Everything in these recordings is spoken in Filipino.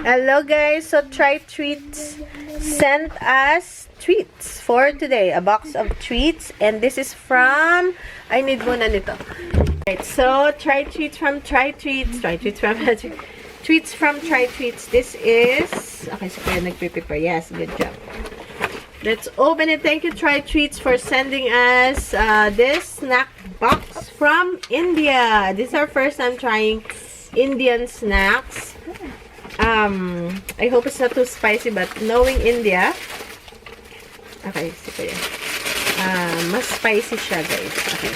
Hello guys, so Try Treats sent us treats for today. A box of treats, and this is from, I need muna nito. Right, so Try Treats from Try Treats. Treats from Try Treats. This is, okay, so kaya nagpe-prepare. Yes, good job. Let's open it. Thank you, Try Treats, for sending us this snack box from India. This is our first time trying Indian snacks. I hope it's not too spicy, but knowing India, okay, so yan. Mas spicy siya, guys. Okay.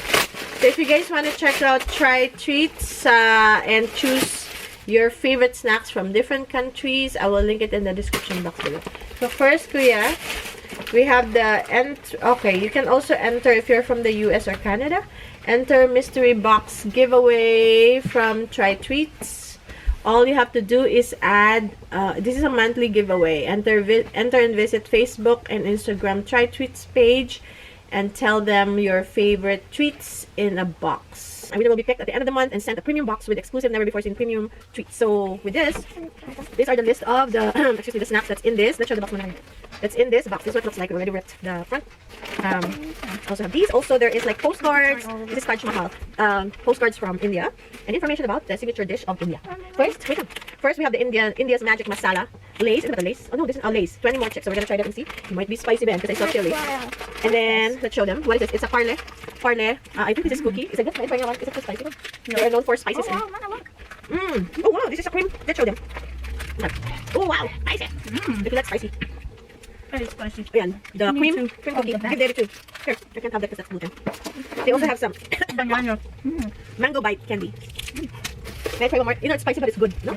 So if you guys want to check out Try Treats and choose your favorite snacks from different countries, I will link it in the description box below. So first, Kuya, we have the okay, you can also enter if you're from the US or Canada. Enter mystery box giveaway from Try Treats. All you have to do is add, this is a monthly giveaway. Enter and visit Facebook and Instagram Try Treats page and tell them your favorite treats in a box. A winner will be picked at the end of the month and sent a premium box with exclusive, never before seen premium treats. So with this, these are the list of the, excuse me, the snacks that's in this. Let's show the box. That's in this box. This is what it looks like. We already ripped the front. Also have these. Also, there is like postcards. This is Taj Mahal. Postcards from India and information about the signature dish of India. First, we have the India's magic masala lace. Isn't that a lace? Oh no, this is a lace. 20 more chips. So we're gonna try that and see. It might be spicy then because I saw chili. And then let's show them. What is this? It's a parle. I think this is cookie. Is it good? Is it too spicy? No. They are known for spices. Oh wow, this is a cream. Let's show them. Oh wow, spicy. Look at that spicy. Very spicy. Ayan, the cream cookie. Give there too. Here, I can't have that because that's gluten. They also have some banana. mango bite candy. Can I try one more? You know, it's spicy, but it's good. No?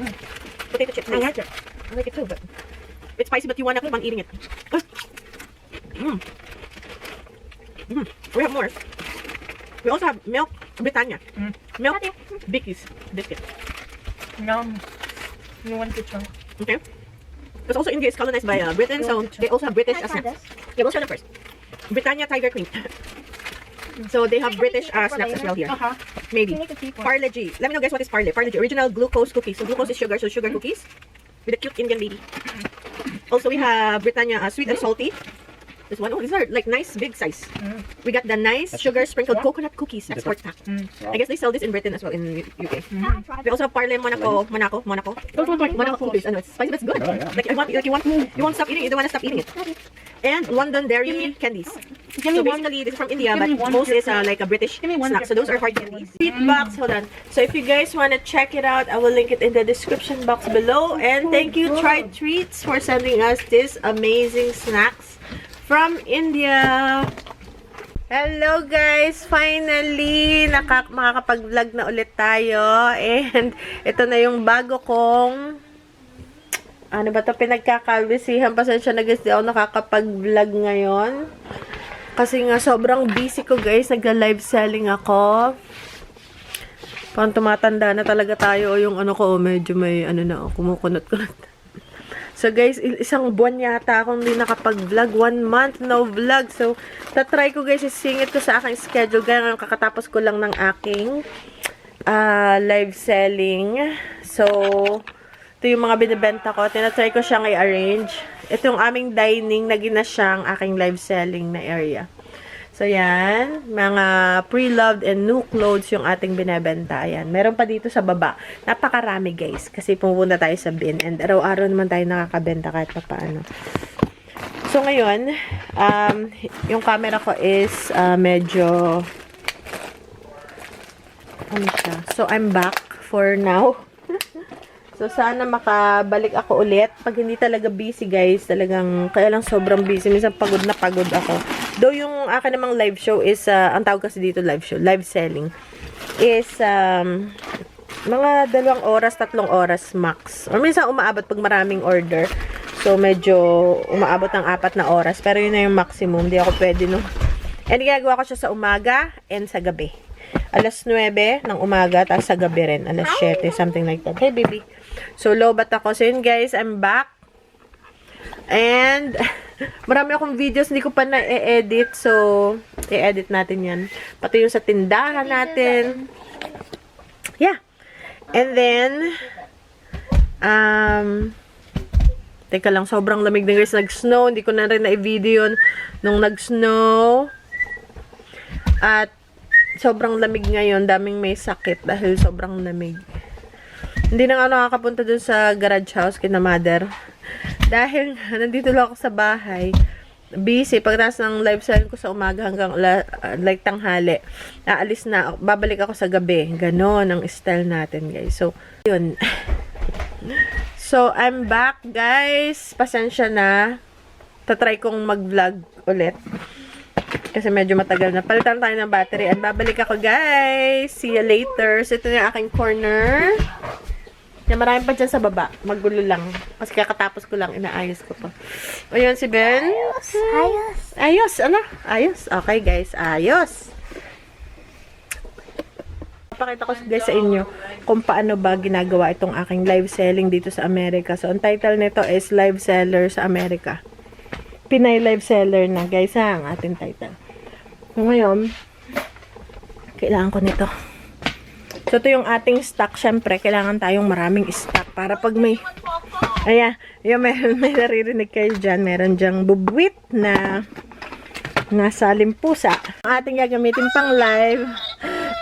Potato chips. I like it. I like it too, but it's spicy, but you want to keep on eating it. We have more. We also have milk Britannia. Milk biscuit. Yum. You want to try? Okay. Because also India is colonized by Britain, so they also have British snacks. Yeah, we'll show them first. Britannia Tiger Cream. So they have British snacks as well here. Maybe. Parle G. Let me know guys what is Parle. Parle G. Original glucose cookies. So glucose is sugar, so sugar cookies. With a cute Indian baby. Also we have Britannia sweet and salty. This one, oh, these are like nice big size. We got the nice sugar sprinkled coconut cookies. Export pack. I guess they sell this in Britain as well, in UK. We also have Parle Monaco. Monaco cookies. I know it's spicy, but it's good. Like you won't stop eating it. You don't want to stop eating it. And London Dairy candies. So basically, this is from India, but most is like a British snack. So those are hard candies. Treat box, hold on. So if you guys want to check it out, I will link it in the description box below. And thank you, Try Treats, for sending us this amazing snacks from India. Hello guys! Finally, makakapag-vlog na ulit tayo. And ito na yung bago kong ano ba ito? Pinagkakalwisihan. Pasensya na guys, di ako nakakapag-vlog ngayon. Kasi nga sobrang busy ko guys. Nagla-live selling ako. Parang tumatanda na talaga tayo. O yung ano ko, medyo may ano na, kumukunot-kunot. So guys, isang buwan yata akong hindi nakapag-vlog. 1 month no vlog. So, tatry ko guys, isingit ko sa aking schedule. Gaya kakatapos ko lang ng aking live selling. So, ito yung mga binibenta ko. Tinatry ko siyang i-arrange. Ito yung aming dining. Naging na siyang aking live selling na area. So, yan. Mga pre-loved and new clothes yung ating binibenta. Ayan. Meron pa dito sa baba. Napakarami, guys. Kasi pumunta tayo sa bin. And araw-araw naman tayo nakakabenta kahit pa paano. So, ngayon, yung camera ko is medyo ano siya. So, I'm back for now. So, sana makabalik ako ulit. Pag hindi talaga busy, guys, talagang, kaya lang sobrang busy. Minsan pagod na pagod ako. Though yung akin namang live show is, ang tawag kasi dito live show, live selling, is, mga 2 oras, 3 oras max. Or minsan umaabot pag maraming order. So, medyo umaabot ng 4 na oras. Pero yun na yung maximum. Hindi ako pwede no. And ginagawa ko siya sa umaga and sa gabi. Alas 9 ng umaga, tapos sa gabi rin. Alas 7, something like that. Hey, baby. So, lobat ako. So, yun guys, I'm back. And, marami akong videos, hindi ko pa na-edit. So, i-edit natin yan. Pati yung sa tindahan natin. Yeah. And then, Teka lang, sobrang lamig na guys. Nag-snow. Hindi ko na rin na-video yun nung nag-snow. At sobrang lamig ngayon. Daming may sakit dahil sobrang lamig. Hindi na nga nakakapunta dun sa garage house kina mother. Dahil nandito lang ako sa bahay. Busy. Pagkatapos ng live session ko sa umaga hanggang like tanghali. Aalis na. Babalik ako sa gabi. Ganon ang style natin guys. So, yun. So, I'm back guys. Pasensya na. Tatry kong mag-vlog ulit. Kasi medyo matagal na. Palitan tayo ng battery. At babalik ako guys. See you later. So, ito na yung aking corner. Yan, marami pa dyan sa baba. Magulo lang. Kasi kakatapos ko lang, inaayos ko pa. O yun, si Ben. Ayos. Ayos, ano? Ayos. Okay, guys. Ayos. Papakita ko guys sa inyo kung paano ba ginagawa itong aking live selling dito sa Amerika. So, ang title nito is Live Seller sa Amerika. Pinay Live Seller na, guys, ha, ang ating title. So, ngayon, kailangan ko nito. So, ito yung ating stock. Siyempre, kailangan tayong maraming stock para pag may... Ayan, yung may naririnig kayo dyan. Meron dyang bubwit na nasa limpusa. Ang ating gagamitin pang live.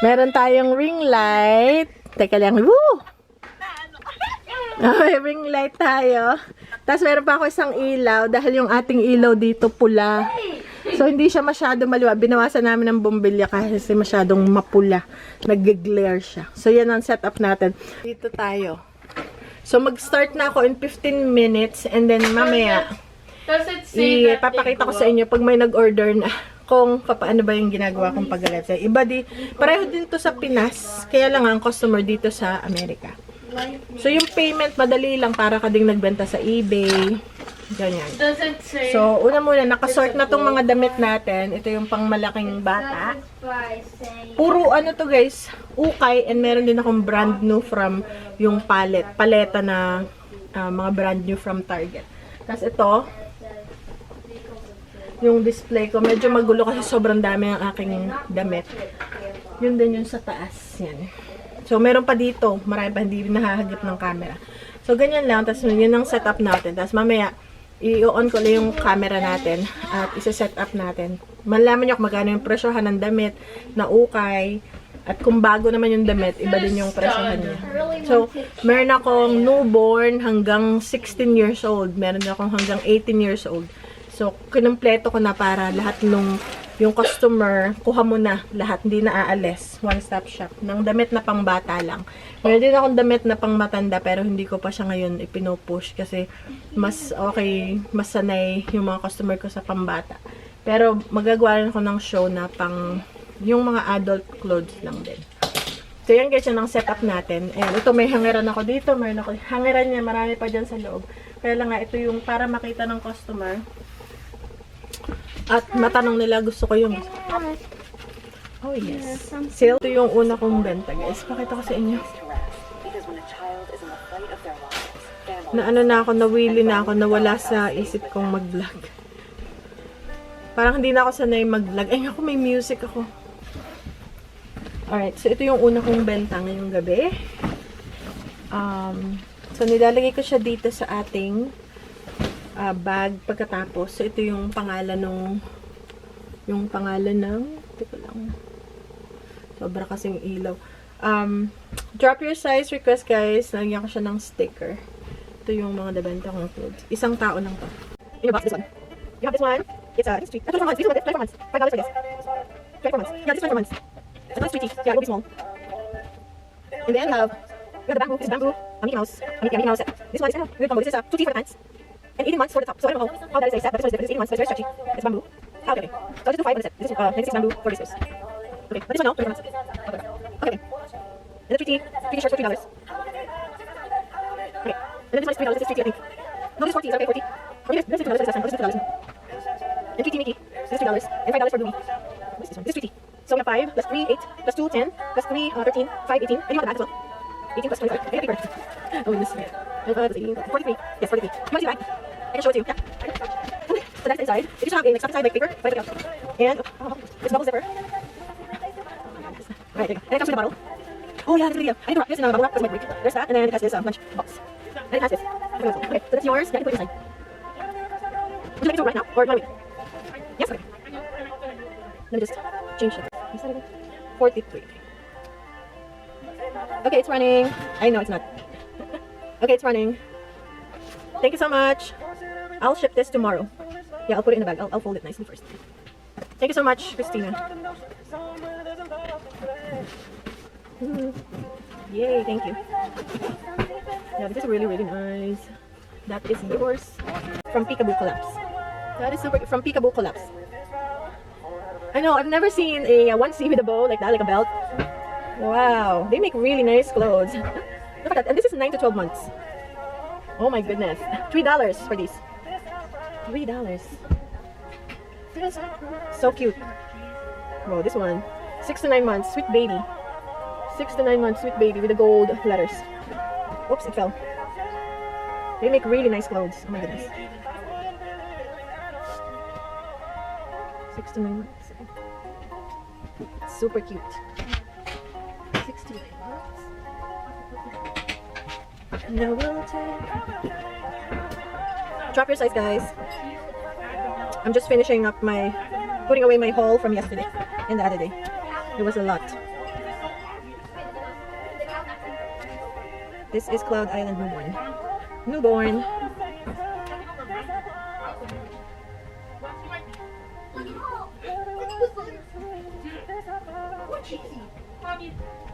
Meron tayong ring light. Teka lang. Woo! May ring light tayo. Tapos meron pa ako isang ilaw dahil yung ating ilaw dito pula. So, hindi siya masyado maliwa. Binawasan namin ng bombilya kasi masyadong mapula. Nag-glare siya. So, yan ang setup natin. Dito tayo. So, mag-start na ako in 15 minutes and then mamaya, ipapakita ko sa inyo pag may nag-order na kung paano ba yung ginagawa kong pag-live. Iba pareho din to sa Pinas. Kaya lang ang customer dito sa Amerika. So, yung payment, madali lang para ka ding nagbenta sa eBay. Ganyan. So, una muna, nakasort na tong mga damit natin. Ito yung pang malaking bata. Puro ano to guys, ukay. And meron din akong brand new from yung paleta na mga brand new from Target. Tapos ito, yung display ko. Medyo magulo kasi sobrang dami ang aking damit. Yun din yung sa taas. Yan. So, meron pa dito. Marami pa hindi nahahagip ng camera. So, ganyan lang. Tapos, yun ang setup natin. Tapos, mamaya, i-on ko lang yung camera natin at isa-set up natin. Malaman nyo kung magkano yung presyohan ng damit na ukay. At kung bago naman yung damit, iba din yung presyohan niya. So, meron akong newborn hanggang 16 years old. Meron akong hanggang 18 years old. So, kinumpleto ko na para lahat nung yung customer, kuha mo na lahat, hindi na aalis. One-stop shop. Ng damit na pang bata lang. Meron din akong damit na pang matanda, pero hindi ko pa siya ngayon ipinopush kasi mas okay, mas sanay yung mga customer ko sa pambata. Pero magagawa rin ako ng show na pang yung mga adult clothes lang din. So, yan guys, yung setup natin. Ayan, ito may hangeran ako dito. Meron ako, hangeran niya, marami pa dyan sa loob. Kaya lang nga, ito yung para makita ng customer. At matanong nila, gusto ko yung... Oh, yes. Sale. Ito yung una kong benta, guys. Pakita ko sa inyo. Na ano na ako, nawili na ako, nawala sa isip kong mag-vlog. Parang hindi na ako sanay mag-vlog. Ay, ako may music ako. Alright, so ito yung una kong benta ngayong gabi. So, nilalagay ko siya dito sa ating bag pagkatapos. So, ito yung pangalan ng teka lang. Sobra kasing ilaw. Drop your size request, guys. Nalagyan ko siya ng sticker. Ito yung mga nabenta kong clothes. Isang tao lang to. In the box, this one. You have this one. It's a street. 24 months. This one, 24 months. $5 for this. 24 months. Yeah, this is 24 months. It's not sweetie. Yeah, it will be small. And then we have the bamboo. This is bamboo. A Mickey Mouse. Mickey Mouse set. This one is weird combo. This is 2T for the pants. And 18 months for the top. So I don't know how that is a set, but this one is different. This is 18 months, but it's very stretchy. It's bamboo. Oh, okay. So I'll just do 5 for the set. This is 96 bamboo for this. Okay. But this one, no. 24 months. Okay. And the 3T shirts for $3. Okay. And then this one is $3. This is 3T, I think. No, this is 40. Is that okay? 40. Okay, this is $2. This is last time. This is $2. And 3T Mickey. This is $3. And $5 for Bluey. What is this one? This is 3T. So we have 5 plus 3, 8 plus 2, 10 plus 3, 13, 5, 18. And you want the bag as well. 18 plus 25. Okay, paper. Oh, this is 18, 43. Yes, 43. You want to see the bag? I can show it to you. Yeah. Okay. So that's inside. If you should have a like, stuff inside like paper, put it out. And this double zipper. Alright, there you go. And it comes with a bottle. Oh yeah, this video. I need to wrap this in a bubble wrap because it might break. There's that, and then it has this lunch box. And it has this. Okay, so that's yours. Yeah, I can put it inside. Would you like me to right now? Or do I wait? Yes, okay. Let me just change it. Is that again? 43. Okay, it's running. I know it's not. Okay, it's running. Thank you so much. I'll ship this tomorrow. Yeah, I'll put it in the bag. I'll fold it nicely first. Thank you so much, Christina. Yay, thank you. Yeah, this is really, really nice. That is yours from Peekaboo Collapse. That is super from Peekaboo Collapse. I know, I've never seen a onesie with a bow like that, like a belt. Wow, they make really nice clothes. Look at that, and this is 9 to 12 months. Oh my goodness. $3 for these. $3. So cute. Wow, this one. 6 to 9 months, sweet baby. 6 to 9 months, sweet baby with the gold letters. Oops, it fell. They make really nice clothes. Oh my goodness. 6 to 9 months. Super cute. 6 to 9 months. Now we'll take. Drop your size, guys. I'm just finishing up putting away my haul from yesterday and the other day. It was a lot. This is Cloud Island Newborn. Newborn.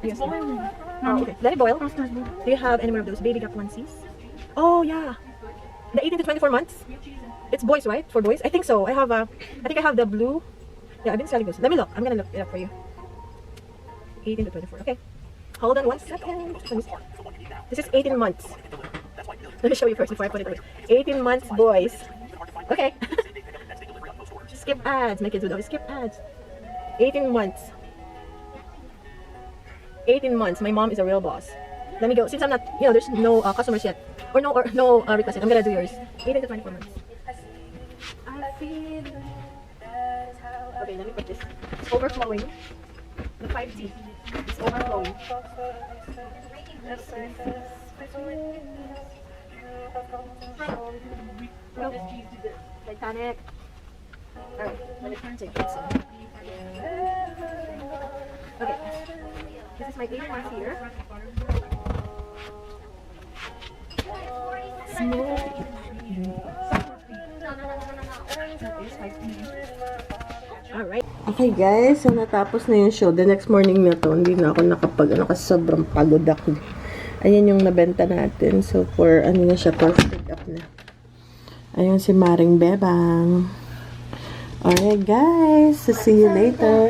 Yes. Oh, okay. Let it boil. Do you have any more of those baby gap onesies? Oh yeah. The 18 to 24 months. It's boys, right? For boys? I think so. I think I have the blue. Yeah, I've been selling those. Let me look. I'm gonna look it up for you. 18 to 24. Okay. Hold on 1 second. Let me see. This is 18 months. Let me show you first before I put it away. 18 months boys. Okay. Skip ads. My kids would always skip ads. 18 months. 18 months. My mom is a real boss. Let me go. Since I'm not, there's no customers yet. Or no request yet. I'm gonna do yours. 18 to 24 months. Okay, let me put this. It's overflowing. The 5G. It's overflowing. Go. Titanic. Alright, let me take this in. Okay. This is my 18 months here. Smooth. Alright. Okay guys, so natapos na yung show. The next morning na to, hindi na ako kasi sobrang pagod ako. Ayan yung nabenta natin. So for, na siya, for pick up na. Ayun si Maring Bebang. Alright guys, so see you later.